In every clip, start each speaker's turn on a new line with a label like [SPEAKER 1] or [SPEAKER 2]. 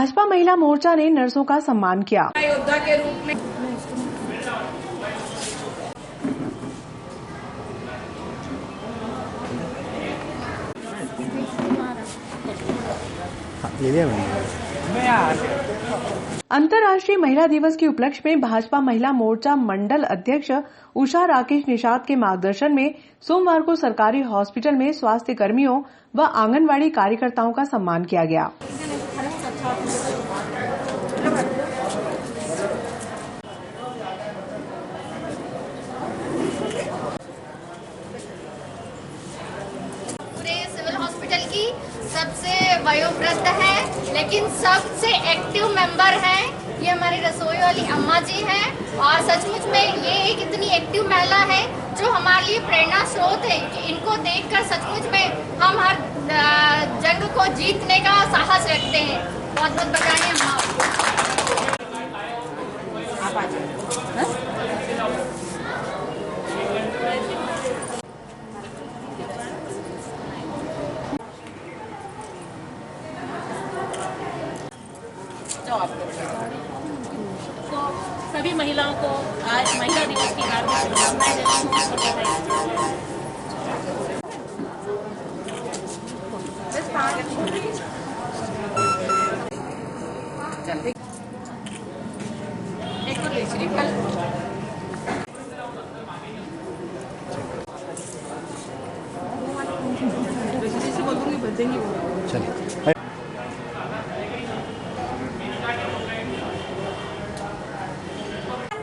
[SPEAKER 1] भाजपा महिला मोर्चा ने नर्सों का सम्मान किया।
[SPEAKER 2] योद्धा के रूप में
[SPEAKER 1] अंतर्राष्ट्रीय महिला दिवस के उपलक्ष्य में भाजपा महिला मोर्चा मंडल अध्यक्ष उषा राकेश निषाद के मार्गदर्शन में सोमवार को सरकारी हॉस्पिटल में स्वास्थ्य कर्मियों व आंगनवाड़ी कार्यकर्ताओं का सम्मान किया गया।
[SPEAKER 3] पूरे सिविल हॉस्पिटल की सबसे वयोवृद्ध है लेकिन सबसे एक्टिव मेंबर हैं। ये हमारी रसोई वाली अम्मा जी हैं और सचमुच में ये एक इतनी एक्टिव महिला है जो हमारे लिए प्रेरणा स्रोत है कि इनको देखकर सचमुच में हम हर जंग को जीतने का साहस रखते हैं। बहुत बहुत बधाई अम्मा
[SPEAKER 4] तो सभी महिलाओं को आज महिला दिवस की हार्दिक शुभकामनाएं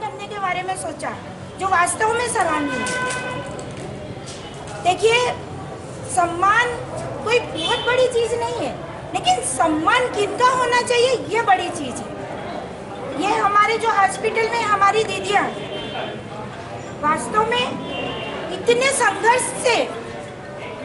[SPEAKER 5] करने के बारे में सोचा जो वास्तव में सराहनीय है। देखिए, सम्मान कोई बहुत बड़ी चीज नहीं है, लेकिन सम्मान किनका होना चाहिए ये बड़ी चीज है। ये हमारे जो हॉस्पिटल में हमारी दीदियां वास्तव में इतने संघर्ष से,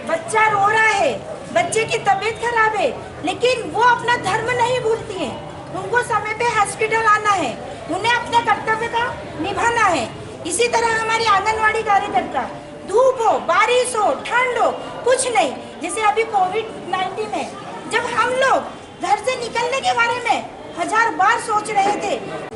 [SPEAKER 5] बच्चा रो रहा है, बच्चे की तबीयत खराब है, लेकिन वो अपना धर्म नहीं भूलती हैं। उनको समय पे हॉस्पिटल आना है, उन्हें अपने कर्तव्य का निभाना है। इसी तरह हमारी आंगनवाड़ी कार्यकर्ता, धूप हो, बारिश हो, ठंड हो, कुछ नहीं, जैसे अभी कोविड-19 है, जब हम लोग घर से निकलने के बारे में 1000 बार सोच रहे थे।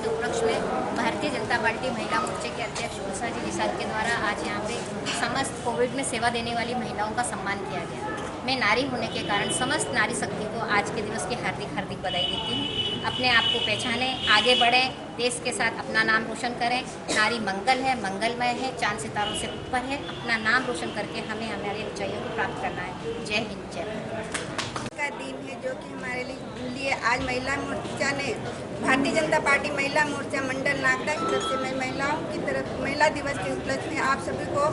[SPEAKER 3] उपलक्ष्य में भारतीय जनता पार्टी महिला मोर्चे के अध्यक्ष उषा जी निषाद के द्वारा आज यहाँ पे समस्त कोविड में सेवा देने वाली महिलाओं का सम्मान किया गया। मैं नारी होने के कारण समस्त नारी शक्ति को आज के दिवस की हार्दिक हार्दिक बधाई देती हूँ। अपने आप को पहचानें, आगे बढ़ें, देश के साथ अपना नाम रोशन करें। नारी मंगल है, मंगलमय है, चांद सितारों से ऊपर है। अपना नाम रोशन करके हमें हमारी ऊंचाइयों को प्राप्त करना है। जय हिंद, जय भारत।
[SPEAKER 6] का दिन है जो कि हमारे लिए आज महिला मोर्चा ने, भारतीय जनता पार्टी महिला मोर्चा मंडल नागदा की तरफ से मैं महिलाओं की तरफ महिला दिवस के उपलक्ष्य में आप सभी को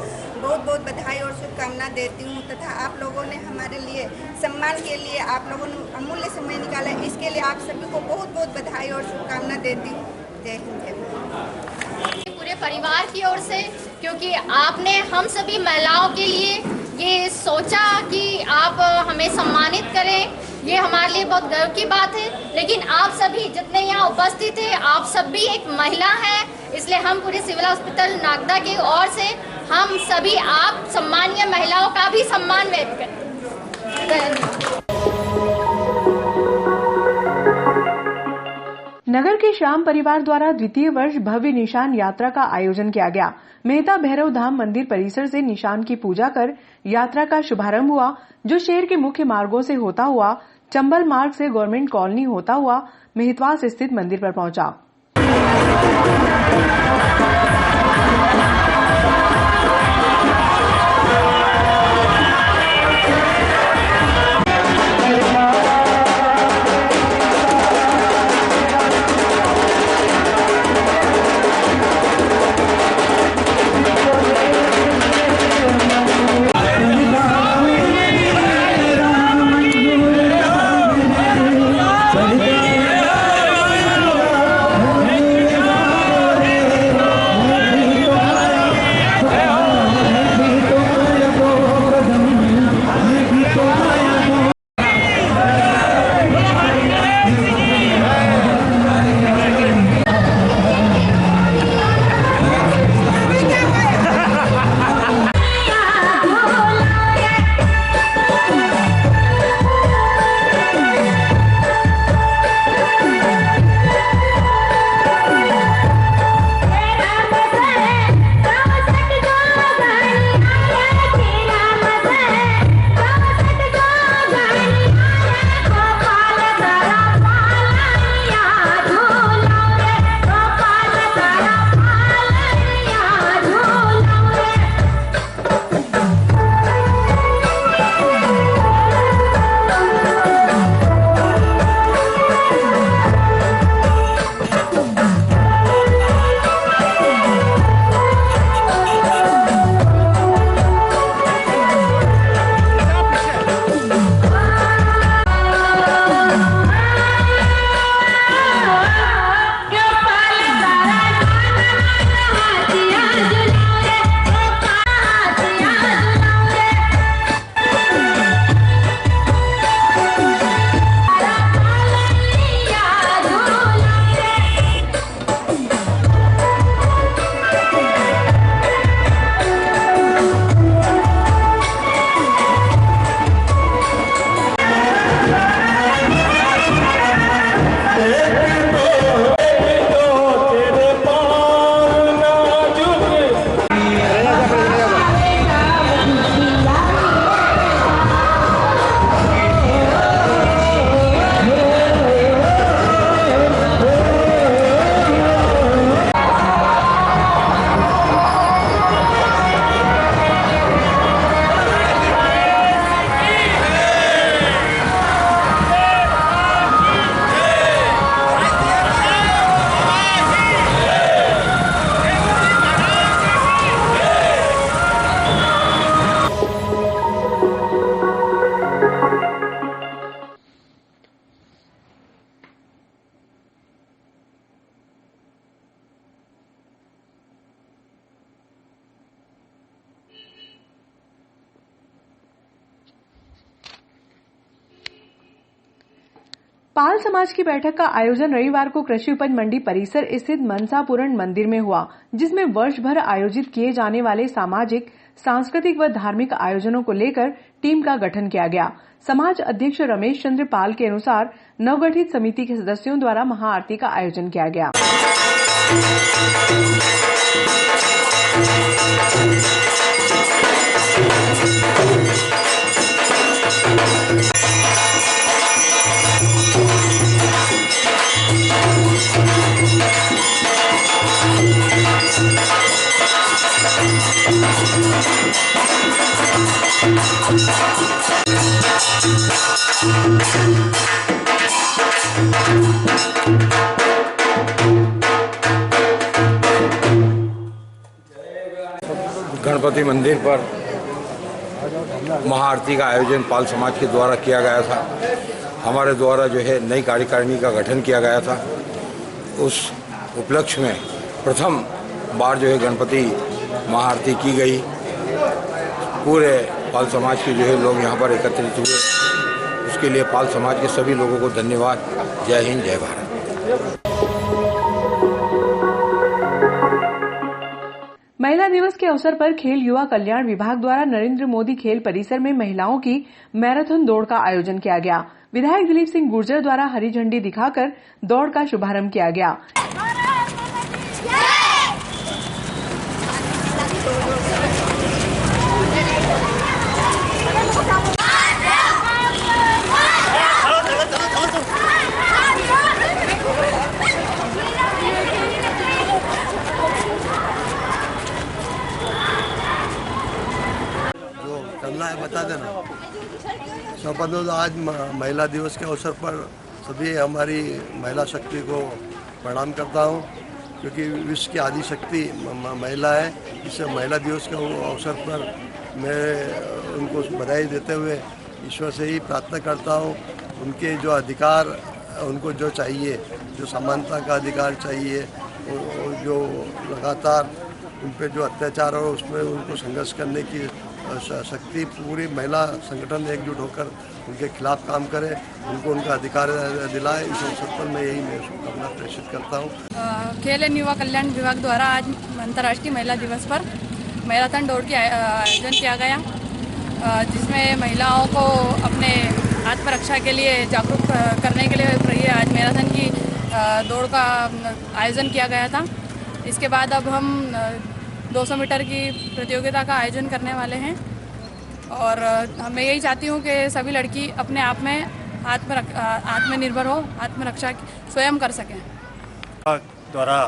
[SPEAKER 6] बहुत बहुत बधाई और शुभकामना देती हूँ तथा आप लोगों ने हमारे लिए सम्मान के लिए आप लोगों ने अमूल्य समय निकाला, इसके लिए आप सभी को बहुत बहुत बधाई और शुभकामना देती हूँ। जय हिंद, जय भारत।
[SPEAKER 3] पूरे परिवार की ओर से, क्योंकि आपने हम सभी महिलाओं के लिए ये सोचा कि आप हमें सम्मानित करें, ये हमारे लिए बहुत गर्व की बात है। लेकिन आप सभी जितने यहाँ उपस्थित हैं, आप सब भी एक महिला हैं, इसलिए हम पूरे सिविल हॉस्पिटल नागदा की ओर से हम सभी आप सम्मानीय महिलाओं का भी सम्मान व्यक्त करते हैं।
[SPEAKER 1] नगर के श्याम परिवार द्वारा द्वितीय वर्ष भव्य निशान यात्रा का आयोजन किया गया। मेहता भैरव धाम मंदिर परिसर से निशान की पूजा कर यात्रा का शुभारंभ हुआ, जो शहर के मुख्य मार्गों से होता हुआ चंबल मार्ग से गवर्नमेंट कॉलोनी होता हुआ मेहतवास स्थित मंदिर पर पहुंचा। पाल समाज की बैठक का आयोजन रविवार को कृषि उपज मंडी परिसर स्थित मनसा पूरण मंदिर में हुआ, जिसमें वर्ष भर आयोजित किए जाने वाले सामाजिक, सांस्कृतिक व धार्मिक आयोजनों को लेकर टीम का गठन किया गया। समाज अध्यक्ष रमेश चंद्र पाल के अनुसार नवगठित समिति के सदस्यों द्वारा महाआरती का आयोजन किया गया।
[SPEAKER 2] गणपति मंदिर पर महाआरती का आयोजन पाल समाज के द्वारा किया गया था। हमारे द्वारा जो है नई कार्यकारिणी का गठन किया गया था। उस उपलक्ष्य में प्रथम बार जो है गणपति महाआरती की गई। पूरे पाल समाज के जो है लोग यहाँ पर एकत्रित हुए। उसके लिए पाल समाज के सभी लोगों को धन्यवाद। जय हिंद, जय भारत।
[SPEAKER 1] महिला दिवस के अवसर पर खेल युवा कल्याण विभाग द्वारा नरेंद्र मोदी खेल परिसर में महिलाओं की मैराथन दौड़ का आयोजन किया गया। विधायक दिलीप सिंह गुर्जर द्वारा हरी झंडी दिखाकर दौड़ का शुभारंभ किया गया।
[SPEAKER 7] करना है बता देना। सर्वप्रथम आज महिला दिवस के अवसर पर सभी हमारी महिला शक्ति को प्रणाम करता हूँ, क्योंकि विश्व की आदि शक्ति महिला है। इस महिला दिवस के अवसर पर मैं उनको बधाई देते हुए ईश्वर से ही प्रार्थना करता हूँ, उनके जो अधिकार उनको जो चाहिए, जो समानता का अधिकार चाहिए, जो लगातार उन पर जो अत्याचार हो उसमें उनको संघर्ष करने की शक्ति पूरी महिला संगठन एकजुट होकर उनके खिलाफ काम करे, उनको उनका अधिकार दिलाए। इस अवसर पर मैं यही मैं शुभकामना प्रेषित करता हूँ।
[SPEAKER 8] खेल एवं युवा कल्याण विभाग द्वारा आज अंतर्राष्ट्रीय महिला दिवस पर मैराथन दौड़ का आयोजन किया गया, जिसमें महिलाओं को अपने आत्मरक्षा के लिए जागरूक करने के लिए आज मैराथन की दौड़ का आयोजन किया गया था। इसके बाद अब हम 200 मीटर की प्रतियोगिता का आयोजन करने वाले हैं और मैं यही चाहती हूँ कि सभी लड़की अपने आप में आत्मनिर्भर हो, आत्मरक्षा स्वयं कर सकें।
[SPEAKER 9] द्वारा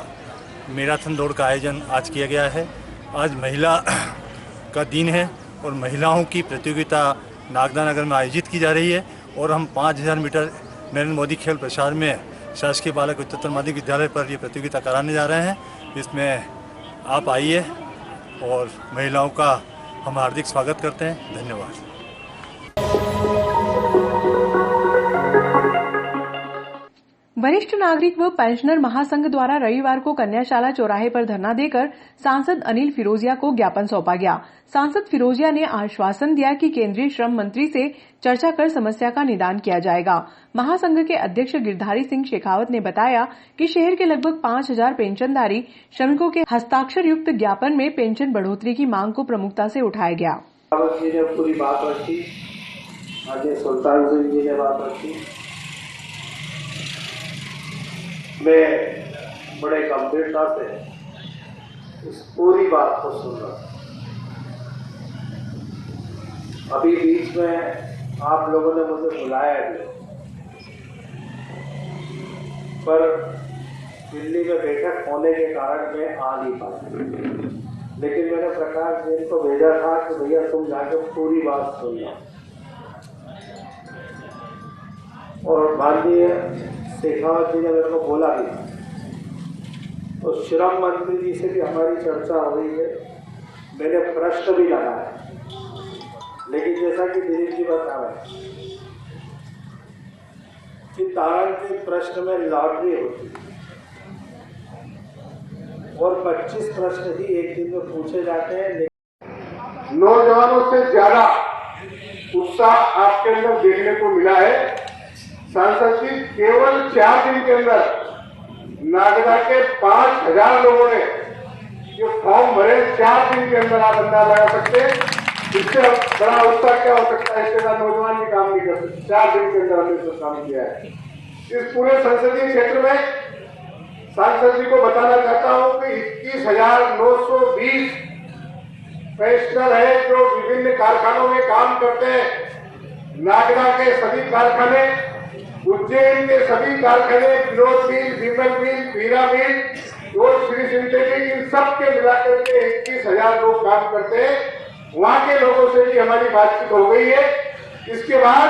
[SPEAKER 9] मैराथन दौड़ का आयोजन आज किया गया है। आज महिला का दिन है और महिलाओं की प्रतियोगिता नागदा नगर में आयोजित की जा रही है और हम 5000 मीटर नरेंद्र मोदी खेल प्रसार में शासकीय बालक उच्चतर माध्यमिक विद्यालय पर ये प्रतियोगिता कराने जा रहे हैं। इसमें आप आइए और महिलाओं का हम हार्दिक स्वागत करते हैं। धन्यवाद।
[SPEAKER 1] वरिष्ठ नागरिक व पेंशनर महासंघ द्वारा रविवार को कन्याशाला चौराहे पर धरना देकर सांसद अनिल फिरोजिया को ज्ञापन सौंपा गया। सांसद फिरोजिया ने आश्वासन दिया कि केंद्रीय श्रम मंत्री से चर्चा कर समस्या का निदान किया जाएगा। महासंघ के अध्यक्ष गिरधारी सिंह शेखावत ने बताया कि शहर के लगभग 5000 पेंशनधारी श्रमिकों के हस्ताक्षर युक्त ज्ञापन में पेंशन बढ़ोतरी की मांग को प्रमुखता से उठाया गया।
[SPEAKER 10] पूरी बात रखी, सुल्तान सिंह जी ने बात रखी। मैं बड़े गंभीरता से इस पूरी बात को सुन रहा हूँ। अभी बीच में आप लोगों ने मुझे बुलाया भी, पर दिल्ली में बैठक होने के कारण मैं आ नहीं पाया, लेकिन मैंने प्रकाश जी को भेजा था कि भैया तुम जाकर पूरी बात सुन लो। और माननीय शेखावत जी ने मेरे को बोला भी, तो श्रम मंत्री जी से भी हमारी चर्चा हो रही है। मैंने प्रश्न भी लगाया, लेकिन जैसा कि दिलीप जी बता रहे कि तारण प्रश्न में लॉटरी होती है और 25 प्रश्न ही एक दिन में पूछे जाते हैं। नौजवानों से ज्यादा उत्साह आपके अंदर देखने को मिला है। सांसद जी केवल 4 दिन के अंदर नागदा के 5000 लोगों ने जो फॉर्म भरे 4 दिन के अंदर आप अंदाजा लगा सकते हैं। इससे बड़ा उत्साह क्या हो सकता है, इसके साथ नौजवान भी काम नहीं कर सकते। 4 दिन के अंदर हमने सब काम किया है। इस पूरे संसदीय क्षेत्र में सांसद जी को बताना चाहता हूं कि 21,920 पेंशनर है जो विभिन्न कारखानों में काम करते हैं। नागदा के सभी कारखाने, उज्जैन के सभी कारखाने, विनोद मिल, विमल मिल, हीरा मिल और श्री सिंथेटिक, इन सब के मिलाकर के 21,000 लोग काम करते हैं। वहां के लोगों से भी हमारी बातचीत हो गई है। इसके बाद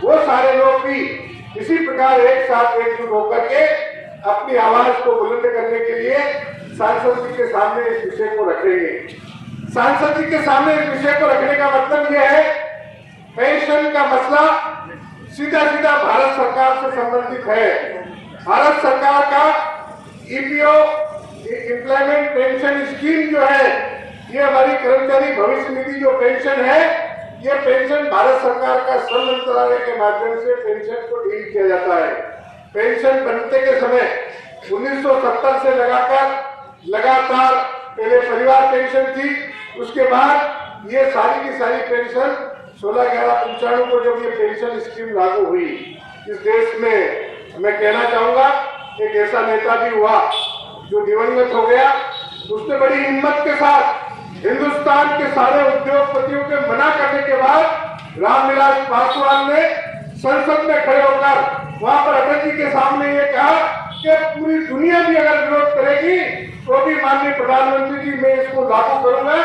[SPEAKER 10] वो सारे लोग भी इसी प्रकार एक साथ एकजुट होकर के अपनी आवाज को बुलंद करने के लिए सांसद जी के सामने इस विषय को रखेंगे। सांसद जी के सामने इस विषय को रखने का मतलब यह है, पेंशन का मसला सीधा सीधा भारत सरकार से संबंधित है। भारत सरकार का ईपीओ एम्प्लॉयमेंट पेंशन स्कीम जो है, ये हमारी कर्मचारी भविष्य निधि जो पेंशन है, ये पेंशन भारत सरकार का श्रम मंत्रालय के माध्यम से पेंशन को डील किया जाता है। पेंशन बनते के समय 1970 से लगातार पहले परिवार पेंशन थी, उसके बाद ये सारी की सारी पेंशन 16/11/95 को जब ये पेंशन स्कीम लागू हुई इस देश में, मैं कहना चाहूंगा एक ऐसा नेता भी हुआ जो दिवंगत हो गया। उसने बड़ी हिम्मत के साथ हिंदुस्तान के सारे उद्योगपतियों के मना करने के बाद रामविलास पासवान ने संसद में खड़े होकर वहां पर अटल जी के सामने ये कहा कि पूरी दुनिया भी अगर विरोध करेगी तो भी माननीय प्रधानमंत्री जी मैं इसको लागू करूंगा।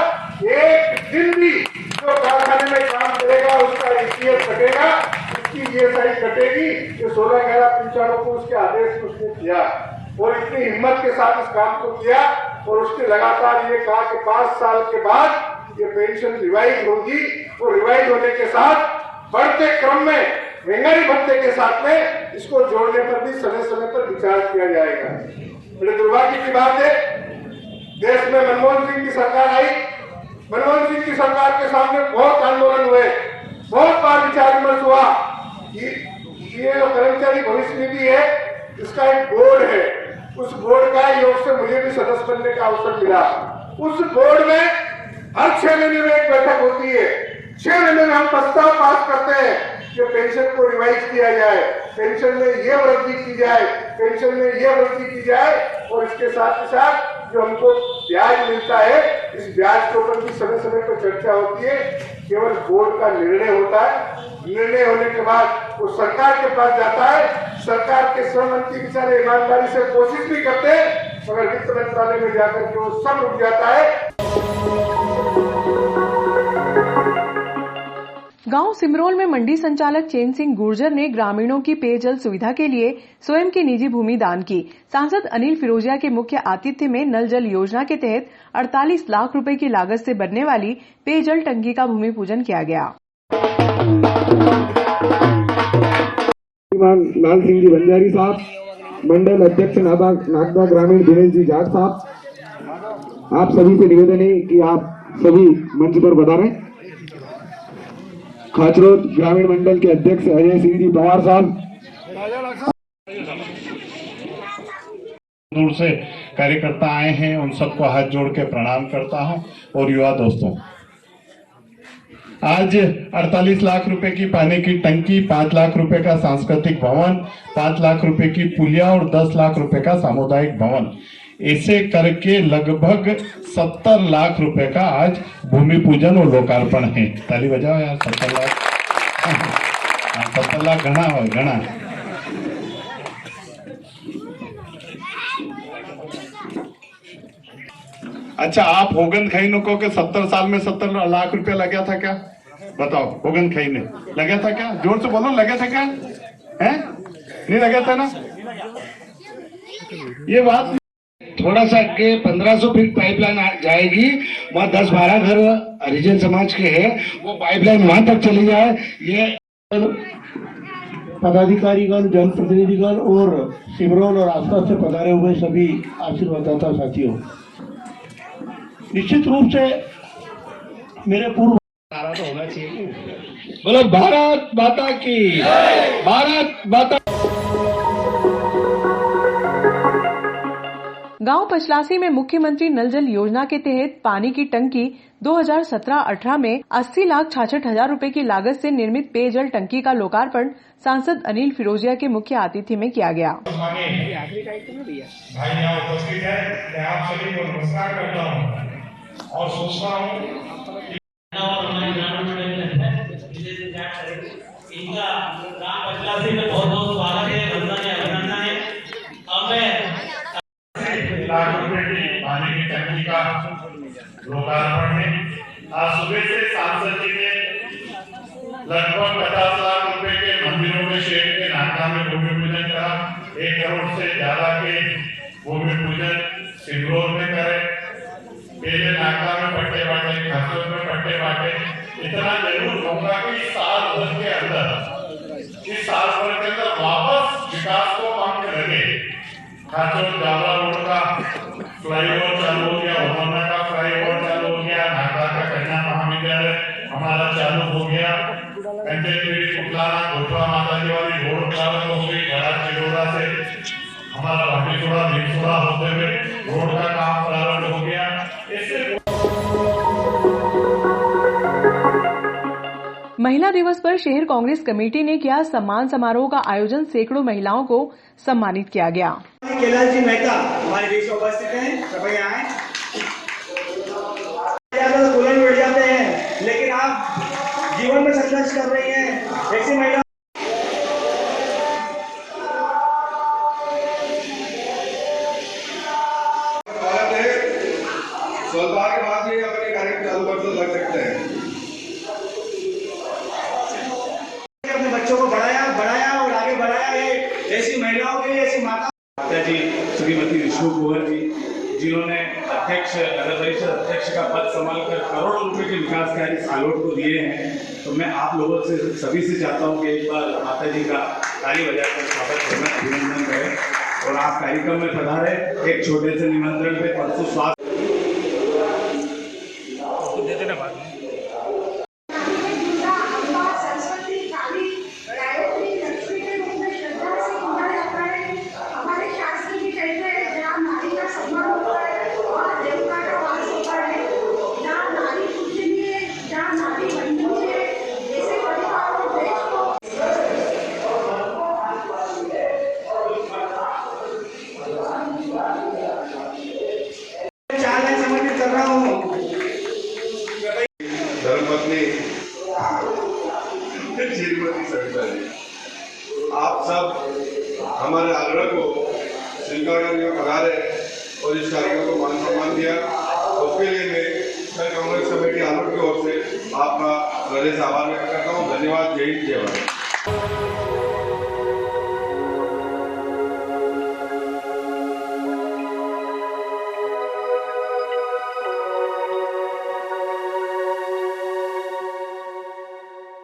[SPEAKER 10] एक दिन भी जो कारखाने में काम करेगा उसका ईपीएफ कटेगा, उसकी ईएसआई कटेगी। ये 16/11/95 को उसके आदेश उसने किया और इतनी हिम्मत के साथ इस काम को किया और उसने लगातार ये कहा कि 5 साल के बाद ये पेंशन रिवाइज होगी और रिवाइज होने के साथ बढ़ते क्रम में महंगाई भत्ते के साथ में इसको जोड़ने पर भी समय समय पर विचार किया जाएगा। बड़े दुर्भाग्य की बात है, देश में मनमोहन सिंह की सरकार आई। मनमोहन सिंह की सरकार के सामने बहुत आंदोलन हुए, बहुत बार विचार विमर्श हुआ कि ये जो कर्मचारी भविष्य निधि है इसका एक बोर्ड है, उस बोर्ड का योग से मुझे भी सदस्य बनने का अवसर मिला। उस बोर्ड में हर 6 महीने में एक बैठक होती है। 6 महीने में हम प्रस्ताव पास करते हैं कि पेंशन को रिवाइज किया जाए, पेंशन में ये वृद्धि की जाए, पेंशन में ये वृद्धि की जाए और इसके साथ ही साथ जो हमको ब्याज मिलता है इस ब्याज के ऊपर भी समय समय पर चर्चा होती है। केवल बोर्ड का निर्णय होता है, निर्णय होने के बाद वो सरकार के पास जाता है। सरकार के श्रम मंत्री बेचारे ईमानदारी से कोशिश भी करते हैं मगर वित्त मंत्रालय में जाकर के वो सब रुक जाता है।
[SPEAKER 1] गांव सिमरोल में मंडी संचालक चैन सिंह गुर्जर ने ग्रामीणों की पेयजल सुविधा के लिए स्वयं की निजी भूमि दान की। सांसद अनिल फिरोजिया के मुख्य आतिथ्य में नल जल योजना के तहत 48 लाख रुपए की लागत से बनने वाली पेयजल टंकी का भूमि पूजन किया गया।
[SPEAKER 11] लाल सिंह जी बंजारी साहब, मंडल अध्यक्ष नागदा ग्रामीण दिनेश जी जाट साहब, आप सभी से निवेदन है कि आप सभी मंच पर पधारें। खाचरोद ग्रामीण मंडल के अध्यक्ष अजय सिंह जी पवार साहब,
[SPEAKER 12] दूर से कार्यकर्ता आए हैं, उन सबको हाथ जोड़ के प्रणाम करता हूं। और युवा दोस्तों, आज 48 लाख रुपए की पानी की टंकी, 5 लाख रुपए का सांस्कृतिक भवन, 5 लाख रुपए की पुलिया और 10 लाख रुपए का सामुदायिक भवन, ऐसे करके लगभग 70 लाख रुपए का आज भूमि पूजन और लोकार्पण है। ताली बजाओ यार, 70 लाख 70 लाख घना हो घना। अच्छा, आप होगन खईनो को के 70 साल में 70 लाख रुपया लगा था क्या? बताओ, होगन खई ने लगा था क्या? जोर से बोलो, लगा था क्या? है नहीं लगा था ना? ये बात
[SPEAKER 13] थोड़ा सा आगे 1500 फीट पाइपलाइन जाएगी, वहाँ 10-12 घर हरिजन समाज के हैं, वो पाइपलाइन वहां तक चली जाए। ये
[SPEAKER 14] पदाधिकारीगण, जनप्रतिनिधिगण और सिमरोल और आसपास से पधारे हुए सभी आशीर्वाददाता साथियों, निश्चित रूप से मेरे पूर्व
[SPEAKER 13] नारा तो होना चाहिए। बोलो भारत माता की, भारत माता।
[SPEAKER 1] गांव पचलासी में मुख्यमंत्री नल जल योजना के तहत पानी की टंकी 2017-18 में 80,66,000 रुपए की लागत से निर्मित पेयजल टंकी का लोकार्पण सांसद अनिल फिरोजिया के मुख्य आतिथ्य में किया गया।
[SPEAKER 12] भाई यहाँ उपस्थित है, मैं आप सभी को नमस्कार करता हूँ और सोचता हूँ
[SPEAKER 15] इनका ग्राम पचलासी में बहुत बहुत स्वागत है, वंदन है, अभिनंदन है। अब मैं
[SPEAKER 12] लाख रुपए की पानी की टंकी का लोकार्पण है। आज सुबह से सांसद जी ने लगभग 50 लाख रुपए के मंदिरों के शेड के नागदा में भूमि पूजन करा। 1 करोड़ से ज्यादा के भूमि पूजन सिंगरौर में करे। पहले नागदा में पट्टे बांटे, खासों में पट्टे बांटे। इतना जरूर कहूंगा कि साल भर के अंदर वापस विकास को पंख लगे। खाचों जावला रोड का फ्लाईओवर चालू हो गया, ओमरना का फ्लाईओवर चालू हो गया, नागदा का कन्या महाविद्यालय हमारा चालू हो गया। पुतलाना घोटवा माता जी वाली रोड प्रारंभ हो गई। बड़ा चिड़ोरा से हमारा भाटीचोड़ा भीमचोड़ा होते हुए रोड का काम प्रारंभ हो गया। इससे
[SPEAKER 1] महिला दिवस पर शहर कांग्रेस कमेटी ने किया सम्मान समारोह का आयोजन। सैकड़ों महिलाओं को सम्मानित किया गया।
[SPEAKER 16] कैलाश जी मेहता हमारे बीच में उपस्थित हैं, कृपया आए। दुल्हन बैठ जाते हैं, लेकिन आप जीवन में संघर्ष कर रही हैं, ऐसी महिला।
[SPEAKER 17] सोलवार के बाद भी अपने कार्यक्रम चालू कर सकते हैं।
[SPEAKER 16] अपने बच्चों को बढ़ाया और आगे बढ़ाया है। ऐसी महिलाओं के लिए, ऐसी माता जी श्रीमती विष्णु कुंवर जी, जिन्होंने अध्यक्ष नगर परिषद अध्यक्ष का पद संभालकर करोड़ों रुपए के विकास कार्य सालोट को दिए हैं। तो मैं आप लोगों से सभी से चाहता हूं कि एक बार माता जी का ताली बजाकर स्वागत करना, अभिनंदन करें और आप कार्यक्रम में पधारे। एक छोटे से निमंत्रण पे परसों स्वास्थ्य
[SPEAKER 17] धर्मपत्नी श्रीमती सविता जी, आप सब हमारे आग्रह को स्वीकार करने में पधारे और इस कार्यक्रम को मान सम्मान दिया। उसके लिए मैं कांग्रेस कमेटी आलोट की ओर से आपका हृदय से आभार व्यक्त करता हूँ। धन्यवाद। जय हिंद, जय भारत।